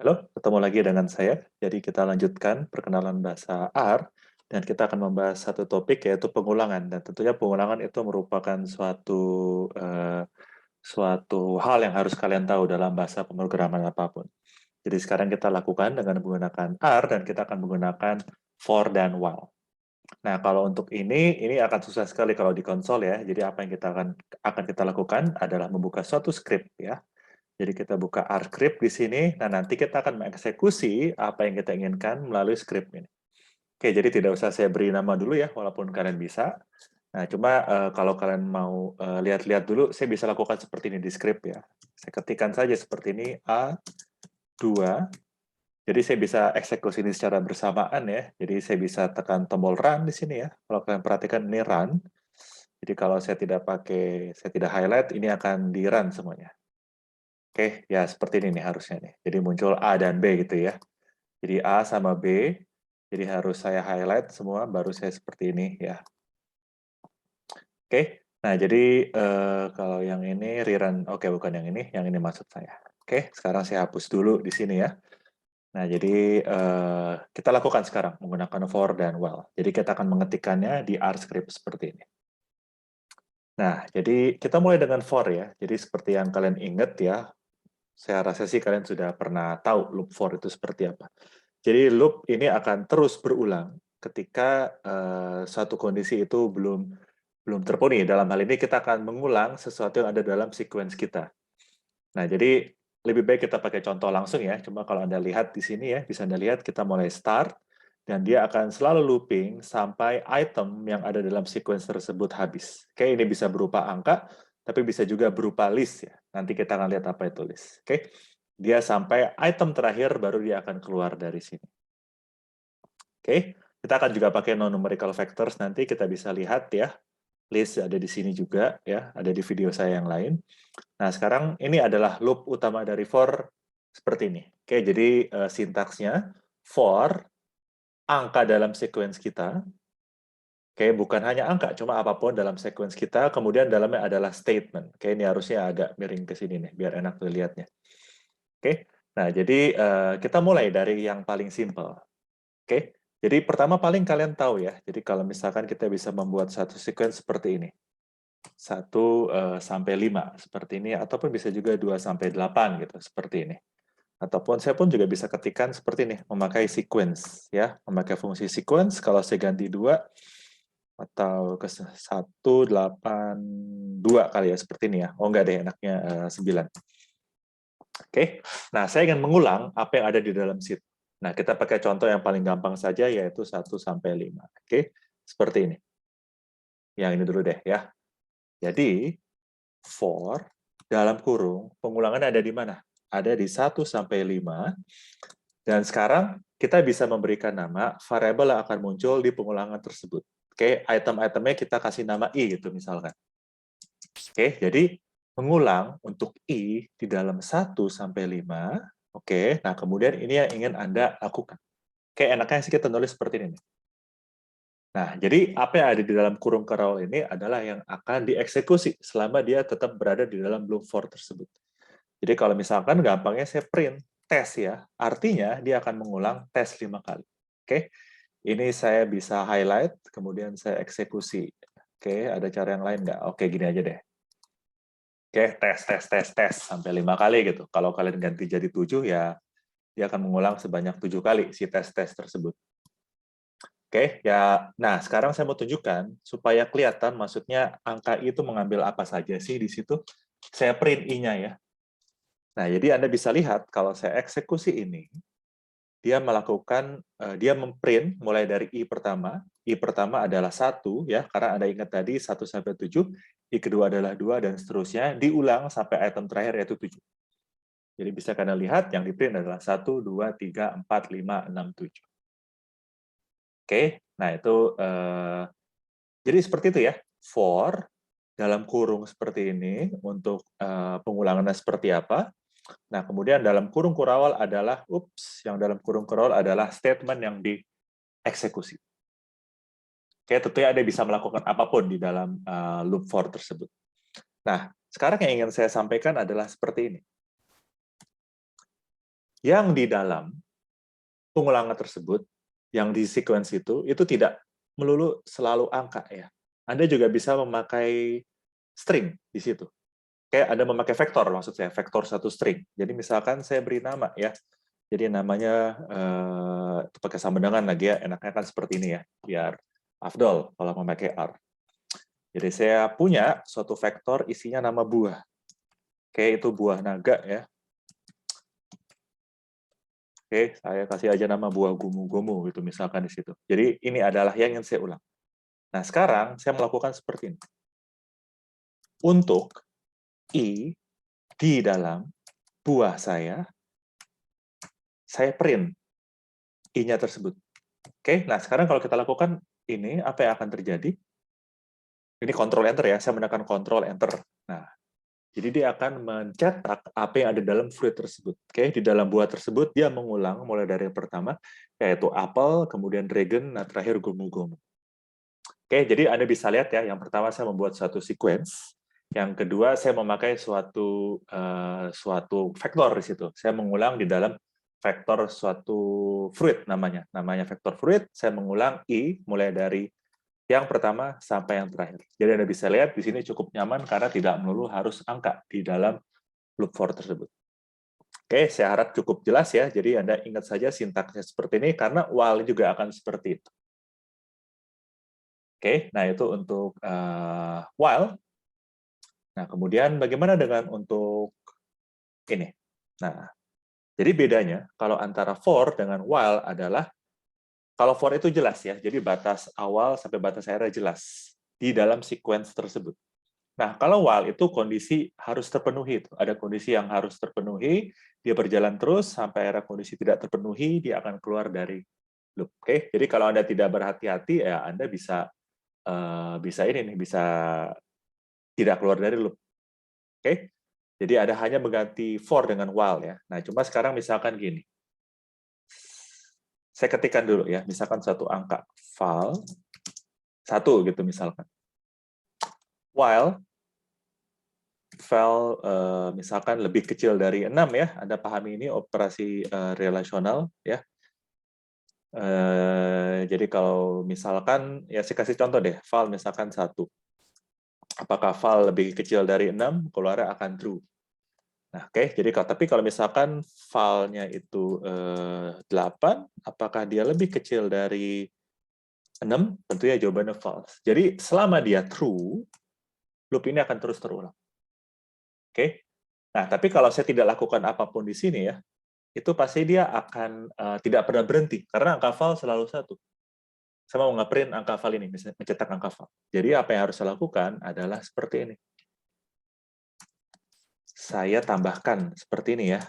Halo, ketemu lagi dengan saya. Jadi kita lanjutkan perkenalan bahasa R, dan kita akan membahas satu topik yaitu pengulangan. Dan tentunya pengulangan itu merupakan suatu hal yang harus kalian tahu dalam bahasa pemrograman apapun. Jadi sekarang kita lakukan dengan menggunakan R, dan kita akan menggunakan for dan while. Nah, kalau untuk ini akan susah sekali kalau di konsol ya. Jadi apa yang akan kita lakukan adalah membuka suatu script ya. Jadi kita buka R script di sini, nah nanti kita akan mengeksekusi apa yang kita inginkan melalui script ini. Oke, jadi tidak usah saya beri nama dulu ya, walaupun kalian bisa. Nah, cuma kalau kalian mau lihat-lihat dulu, saya bisa lakukan seperti ini di script ya. Saya ketikkan saja seperti ini, A2. Jadi saya bisa eksekusi ini secara bersamaan ya. Jadi saya bisa tekan tombol run di sini ya. Kalau kalian perhatikan ini run. Jadi kalau saya tidak highlight, ini akan di run semuanya. Oke, ya seperti ini nih harusnya nih. Jadi muncul A dan B gitu ya. Jadi A sama B, jadi harus saya highlight semua, baru saya seperti ini ya. Oke, nah jadi kalau yang ini rerun, oke bukan yang ini maksud saya. Oke, sekarang saya hapus dulu di sini ya. Nah jadi kita lakukan sekarang menggunakan for dan while. Jadi kita akan mengetikkannya di R script seperti ini. Nah, jadi kita mulai dengan for ya. Jadi seperti yang kalian ingat ya, saya rasa sih kalian sudah pernah tahu loop for itu seperti apa. Jadi loop ini akan terus berulang ketika suatu kondisi itu belum belum terpenuhi. Dalam hal ini kita akan mengulang sesuatu yang ada dalam sequence kita. Nah, jadi lebih baik kita pakai contoh langsung ya. Cuma kalau Anda lihat di sini ya, bisa Anda lihat kita mulai start dan dia akan selalu looping sampai item yang ada dalam sequence tersebut habis. Oke, ini bisa berupa angka, tapi bisa juga berupa list ya. Nanti kita akan lihat apa itu list. Oke. Dia sampai item terakhir baru dia akan keluar dari sini. Oke, kita akan juga pakai non-numerical factors, nanti kita bisa lihat ya, list ada di sini juga, ya, ada di video saya yang lain. Nah, sekarang ini adalah loop utama dari for, seperti ini. Oke, jadi sintaksnya, for, angka dalam sequence kita, oke, bukan hanya angka, cuma apapun dalam sequence kita, kemudian dalamnya adalah statement. Oke, ini harusnya agak miring ke sini nih, biar enak dilihatnya. Oke, nah jadi kita mulai dari yang paling simple. Oke, jadi pertama paling kalian tahu ya, jadi kalau misalkan kita bisa membuat satu sequence seperti ini, 1 sampai 5 seperti ini, ataupun bisa juga 2 sampai 8 gitu, seperti ini. Ataupun saya pun juga bisa ketikkan seperti ini, memakai sequence, ya, memakai fungsi sequence, kalau saya ganti 2, atau ke 1, 8, 2 kali ya, seperti ini ya. Oh enggak deh, enaknya 9. Oke, nah saya ingin mengulang apa yang ada di dalam situ. Nah, kita pakai contoh yang paling gampang saja, yaitu 1 sampai 5. Oke, seperti ini. Yang ini dulu deh ya. Jadi, for, dalam kurung, pengulangan ada di mana? Ada di 1 sampai 5, dan sekarang kita bisa memberikan nama variabel yang akan muncul di pengulangan tersebut. Oke, item-itemnya kita kasih nama I gitu misalkan. Oke, jadi mengulang untuk I di dalam 1 sampai 5. Oke, nah kemudian ini yang ingin Anda lakukan. Oke, enaknya sih kita nulis seperti ini. Nah, jadi apa yang ada di dalam kurung curl ini adalah yang akan dieksekusi selama dia tetap berada di dalam loop for tersebut. Jadi kalau misalkan gampangnya saya print tes ya, artinya dia akan mengulang tes 5 kali. Oke, ini saya bisa highlight, kemudian saya eksekusi. Oke, ada cara yang lain nggak? Oke, gini aja deh. Oke, tes, sampai 5 kali gitu. Kalau kalian ganti jadi 7, ya dia akan mengulang sebanyak 7 kali si tes-tes tersebut. Oke, ya. Nah, sekarang saya mau tunjukkan supaya kelihatan maksudnya angka itu mengambil apa saja sih di situ. Saya print I-nya ya. Nah, jadi Anda bisa lihat kalau saya eksekusi ini, dia memprint mulai dari I pertama. I pertama adalah 1 ya, karena Anda ingat tadi 1 sampai 7, I kedua adalah 2 dan seterusnya, diulang sampai item terakhir yaitu 7. Jadi bisa kalian lihat yang di print adalah 1, 2, 3, 4, 5, 6, 7. Oke, nah itu jadi seperti itu ya. For dalam kurung seperti ini untuk pengulangannya seperti apa. Nah, kemudian dalam kurung kurawal adalah yang dalam kurung kurawal adalah statement yang dieksekusi. Oke, tentunya Anda bisa melakukan apapun di dalam loop for tersebut. Nah, sekarang yang ingin saya sampaikan adalah seperti ini. yang di dalam pengulangan tersebut, yang di sequence itu tidak melulu selalu angka ya. Anda juga bisa memakai string di situ. Kayak Anda memakai vektor, maksud saya, vektor satu string. Jadi misalkan saya beri nama ya, jadi namanya pakai sama dengan lagi ya, enaknya kan seperti ini ya, biar afdol kalau memakai R. Jadi saya punya suatu vektor isinya nama buah. Oke, itu buah naga ya. Oke, saya kasih aja nama buah gomu-gomu gitu misalkan di situ. Jadi ini adalah yang ingin saya ulang. Nah, sekarang saya melakukan seperti ini. Untuk I di dalam buah saya print I-nya tersebut. Oke, nah sekarang kalau kita lakukan ini, apa yang akan terjadi? Ini Ctrl Enter ya, saya menekan Ctrl Enter. Nah, jadi dia akan mencetak apa yang ada dalam fruit tersebut. Oke, di dalam buah tersebut dia mengulang mulai dari yang pertama, yaitu apel, kemudian dragon, nah terakhir gomu-gomu. Oke, jadi Anda bisa lihat ya, yang pertama saya membuat suatu sequence, yang kedua saya memakai suatu vektor di situ. Saya mengulang di dalam vektor suatu fruit namanya vektor fruit. Saya mengulang I mulai dari yang pertama sampai yang terakhir. Jadi Anda bisa lihat di sini cukup nyaman karena tidak melulu harus angka di dalam loop for tersebut. Oke, saya harap cukup jelas ya. Jadi Anda ingat saja sintaksnya seperti ini karena while juga akan seperti itu. Oke, nah itu untuk while. Nah, kemudian bagaimana dengan untuk ini? Nah, jadi bedanya kalau antara for dengan while adalah kalau for itu jelas ya, jadi batas awal sampai batas akhirnya jelas di dalam sequence tersebut. Nah, kalau while itu kondisi harus terpenuhi. Ada kondisi yang harus terpenuhi, dia berjalan terus sampai akhirnya kondisi tidak terpenuhi, dia akan keluar dari loop. Oke, jadi kalau Anda tidak berhati-hati, ya Anda bisa ini nih, bisa tidak keluar dari loop. Oke, jadi ada hanya mengganti for dengan while ya. Nah, cuma sekarang misalkan gini, saya ketikkan dulu ya, misalkan satu angka val 1 gitu misalkan. While val misalkan lebih kecil dari 6 ya, Anda pahami ini operasi relasional ya. Jadi kalau misalkan, ya saya kasih contoh deh, val misalkan 1. Apakah val lebih kecil dari 6, keluarnya akan true. Nah, oke, jadi tapi kalau misalkan filenya itu 8, apakah dia lebih kecil dari 6? Tentunya jawabannya false. Jadi selama dia true, loop ini akan terus terulang. Oke. Nah, tapi kalau saya tidak lakukan apapun di sini ya, itu pasti dia akan tidak pernah berhenti karena angka val selalu 1. Saya mau nge-print angka val ini, misalnya mencetak angka val. Jadi apa yang harus saya lakukan adalah seperti ini. Saya tambahkan seperti ini ya.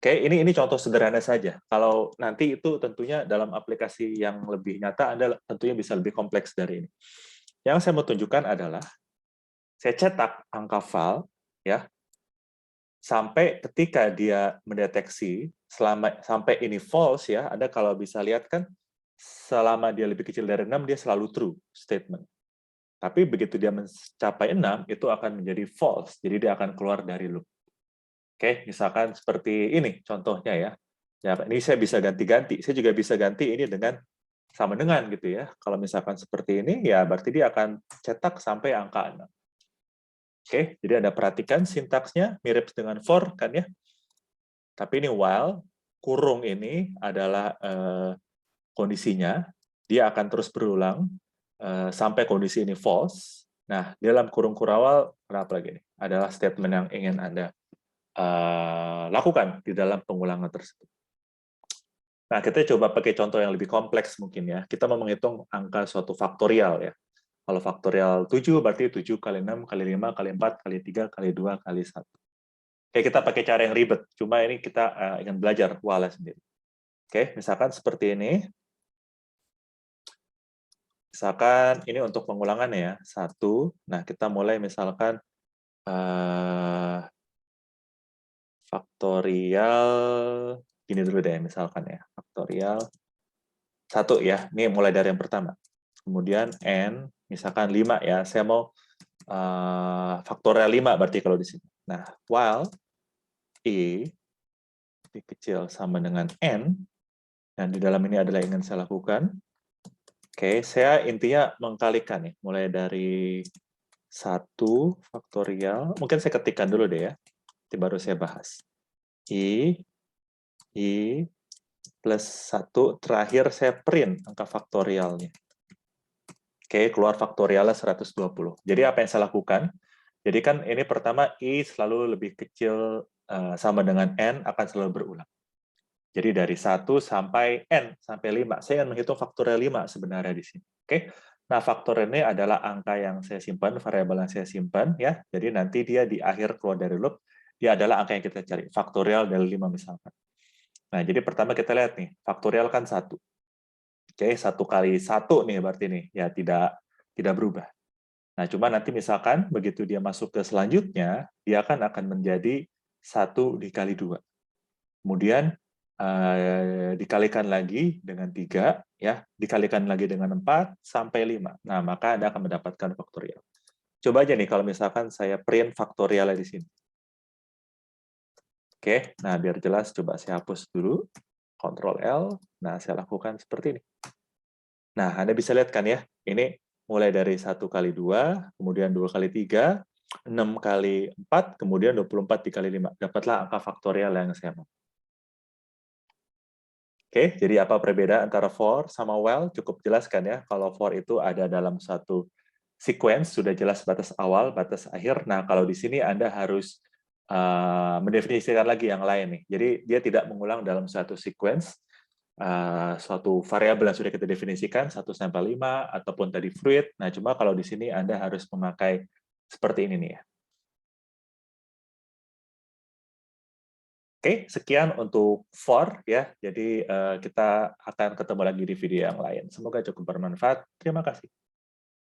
Oke, ini contoh sederhana saja. Kalau nanti itu tentunya dalam aplikasi yang lebih nyata, Anda tentunya bisa lebih kompleks dari ini. Yang saya mau tunjukkan adalah, saya cetak angka val, ya, sampai ketika dia mendeteksi, sampai ini false, ya, Anda kalau bisa lihat kan, selama dia lebih kecil dari 6, dia selalu true statement. Tapi begitu dia mencapai 6, itu akan menjadi false, jadi dia akan keluar dari loop. Oke, misalkan seperti ini contohnya ya. Ya, ini saya bisa ganti-ganti. Saya juga bisa ganti ini dengan sama dengan gitu ya. Kalau misalkan seperti ini, ya berarti dia akan cetak sampai angka 6. Oke, jadi Anda perhatikan sintaksnya mirip dengan for kan ya. Tapi ini while, kurung ini adalah kondisinya, dia akan terus berulang sampai kondisi ini false. Nah, dalam kurung kurawal, kenapa lagi ini? Adalah statement yang ingin Anda lakukan di dalam pengulangan tersebut. Nah, kita coba pakai contoh yang lebih kompleks mungkin ya. Kita mau menghitung angka suatu faktorial ya. Kalau faktorial 7 berarti 7 kali 6 kali 5 kali 4 kali 3 kali 2 kali 1. Oke, kita pakai cara yang ribet. Cuma ini kita ingin belajar wala sendiri. Oke, misalkan seperti ini. Misalkan ini untuk pengulangan ya. 1. Nah, kita mulai misalkan faktorial gini dulu deh misalkan ya. Faktorial 1 ya. Ini mulai dari yang pertama. Kemudian n misalkan 5 ya. Saya mau faktorial 5 berarti kalau di sini. Nah, while i lebih kecil sama dengan N, dan di dalam ini adalah yang ingin saya lakukan. Oke, saya intinya mengkalikan nih, mulai dari 1 faktorial, mungkin saya ketikkan dulu deh ya, nanti baru saya bahas. I plus 1, terakhir saya print angka faktorialnya. Oke, keluar faktorialnya 120. Jadi apa yang saya lakukan? Jadi kan ini pertama I selalu lebih kecil sama dengan N akan selalu berulang. Jadi dari 1 sampai N, sampai 5. Saya ingin menghitung faktorial 5 sebenarnya di sini. Oke. Nah, faktor ini adalah angka yang saya simpan, variabel yang saya simpan, ya. Jadi nanti dia di akhir keluar dari loop, dia adalah angka yang kita cari, faktorial dari 5 misalkan. Nah, jadi pertama kita lihat nih, faktorial kan 1. Oke, 1 kali 1 nih berarti nih, ya tidak berubah. Nah, cuma nanti misalkan begitu dia masuk ke selanjutnya, dia akan menjadi 1 dikali 2. Kemudian dikalikan lagi dengan 3, ya, dikalikan lagi dengan 4 sampai 5. Nah, maka Anda akan mendapatkan faktorial. Coba aja nih kalau misalkan saya print faktorialnya di sini. Oke, nah biar jelas coba saya hapus dulu. Ctrl L. Nah, saya lakukan seperti ini. Nah, Anda bisa lihat kan ya, ini mulai dari 1 kali 2, kemudian 2 kali 3, 6 kali 4, kemudian 24 dikali 5. Dapatlah angka faktorial yang saya mau. Oke, jadi apa perbedaan antara for sama while? Cukup jelas kan ya, kalau for itu ada dalam satu sequence, sudah jelas batas awal, batas akhir. Nah, kalau di sini Anda harus mendefinisikan lagi yang lain nih. Jadi dia tidak mengulang dalam satu sequence, suatu variabel yang sudah kita definisikan, 1 sampai 5, ataupun tadi fruit. Nah, cuma kalau di sini Anda harus memakai seperti ini nih ya. Oke, sekian untuk for ya. Jadi kita akan ketemu lagi di video yang lain. Semoga cukup bermanfaat. Terima kasih.